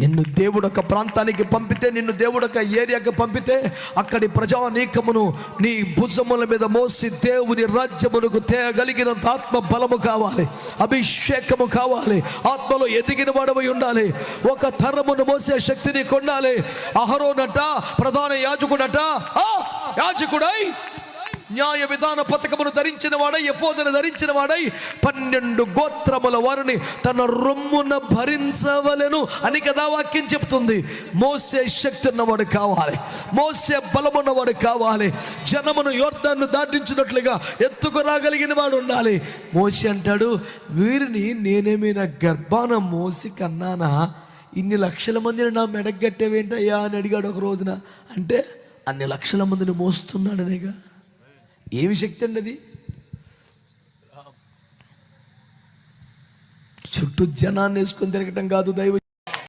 నిన్ను దేవుడు ఒక ప్రాంతానికి పంపితే, నిన్ను దేవుడు ఒక ఏరియాకి పంపితే, అక్కడి ప్రజానీకమును నీ భుజముల మీద మోసి దేవుని రాజ్యమునకు తేగలిగినంత ఆత్మ బలము కావాలి, అభిషేకము కావాలి, ఆత్మలో ఎదిగిన వాడవై ఉండాలి. ఒక తరమును మోసే శక్తి నీకు ఉండాలి. అహరోనట ప్రధాన యాజకుడట, యాజకుడై న్యాయ విధాన పథకమును ధరించిన వాడై, ఎఫోదును ధరించిన వాడై 12 గోత్రముల వారిని తన రొమ్మున భరించవలెను అని కదా వాక్యం చెప్తుంది. మోసే శక్తి ఉన్నవాడు కావాలి, మోసే బలమున్నవాడు కావాలి. జనమును యోర్దాను దాటించినట్లుగా ఎత్తుకు రాగలిగిన వాడు ఉండాలి. మోసే అంటాడు, వీరిని నేనేమైనా గర్భాన మోసి కన్నానా? ఇన్ని లక్షల మందిని నా మెడగట్టేవేంటయ్యా అని అడిగాడు ఒక రోజున. అంటే అన్ని లక్షల మందిని మోస్తున్నాడనేగా. ఏమి శక్తి అండి అది? చుట్టూ జనాన్ని వేసుకొని తిరగటం కాదు దైవ